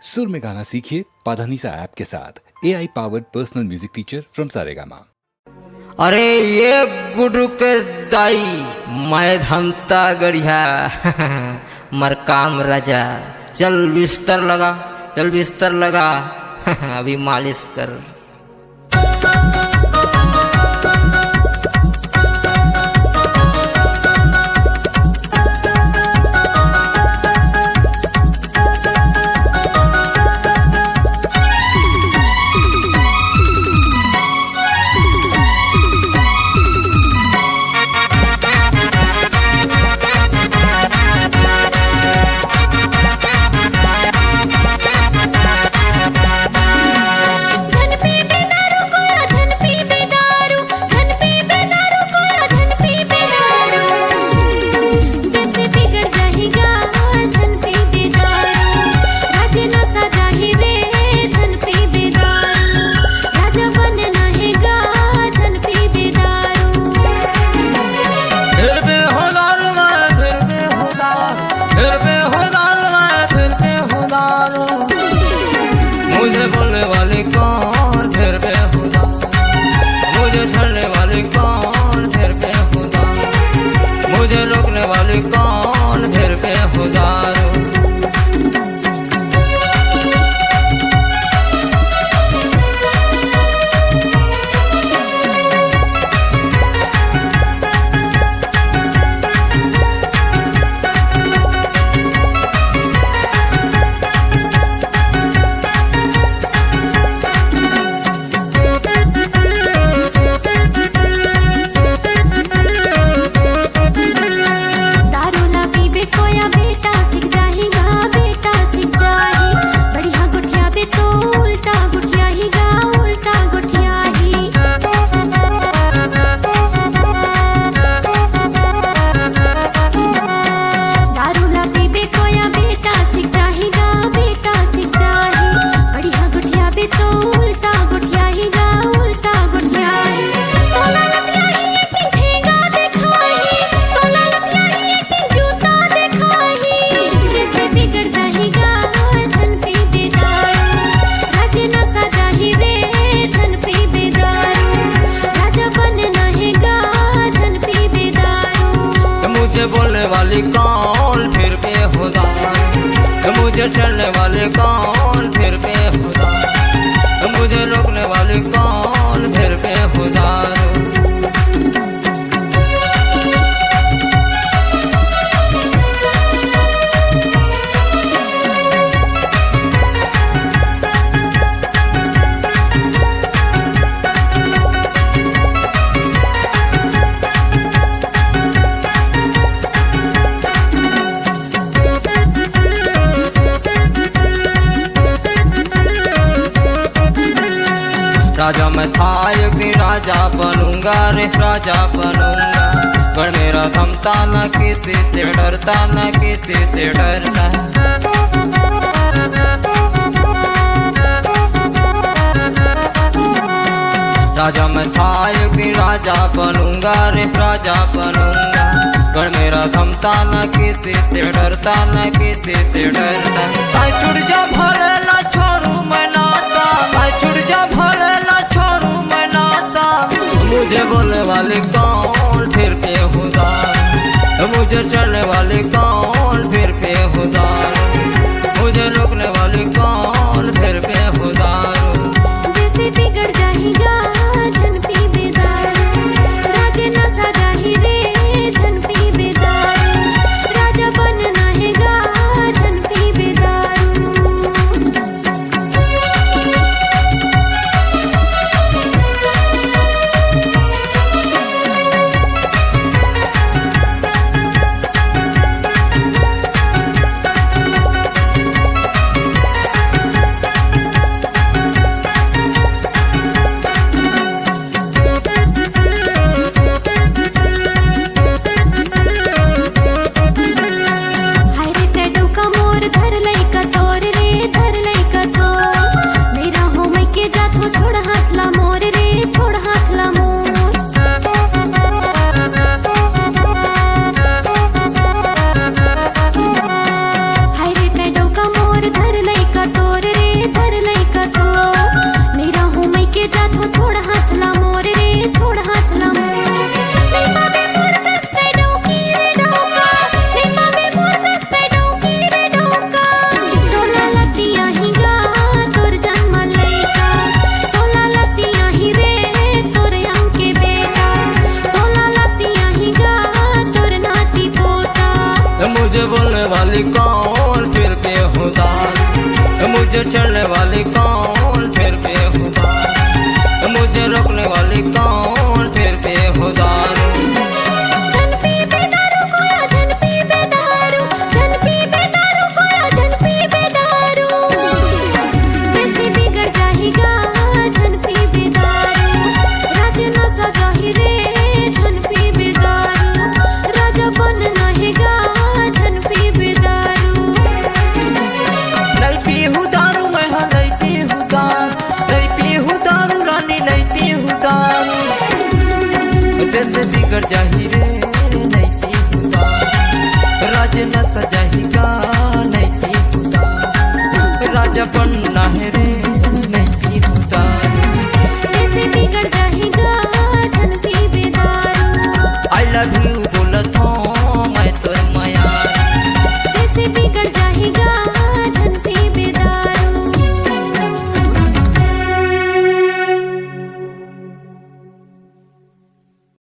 सुर में गाना सीखिए पाधानीसा ऐप के साथ। AI powered personal music teacher from Saregama. अरे ये गुरु के दाई मैं धमता गढ़िया मर काम राजा। चल बिस्तर लगा, चल बिस्तर लगा अभी मालिश कर। मुझे बोलने वाली कौन फिर बेहुदा, मुझे छड़ने वाली कौन फिर बेहुदा, मुझे रोकने वाली कौन फिर बेहुदा। मुझे बोलने वाली कौन फिर बेहुदा, मुझे चलने वाले कौन फिर बेहुदा, मुझे रोकने वाली कौन फिर बेहुदा। राजा मैं था एक दिन राजा बनूंगा रे, राजा बनूंगा। पर मेरा थमता न किसी से डरता, न किसी से डरता। राजा मैं था एक दिन राजा बनूंगा रे, राजा बनूंगा। पर मेरा थमता न किसी से डरता, न किसी से डरता। आई छुट जा भले न छोड़ू मैं नाता, आई छुट जा भले न छोड़ू मैं नाता। मुझे बोलने वाली कौन फिर बेहुदा, मुझे चलने वाली कौन फिर बेहुदा, मुझे रोकने वाली कौन फिर बेहुदा। जैसे बिगड़ जाएगा धन पी बेदार, राजे ना सजा ही रे धन पी बेदार, राजा बनना है गा धन पी बेदार। मुझे चढ़ने वाली कौन फिर बेहुदा, मुझे रोकने वाली कौन फिर बेहुदा। जन पी बेदारू कोया जन पी बेदारू, जन पी बेदारू कोया जन पी बेदारू, कैसे बिगड़ जाएगा जन पी बेदारू, राज नशा जाहि रे जन पी बेदारू, राजा बन नहेगा जन पी बेदारू। नहीं पीहू दारू मैं हाँ नहीं पीहू दारू, नहीं पीहू दारू रानी नहीं पीहू दारू, कैसे बिगड़ जाही रे नहीं पीहू दारू, राज न सजाही का नहीं पीहू दारू, राजा बनना है रे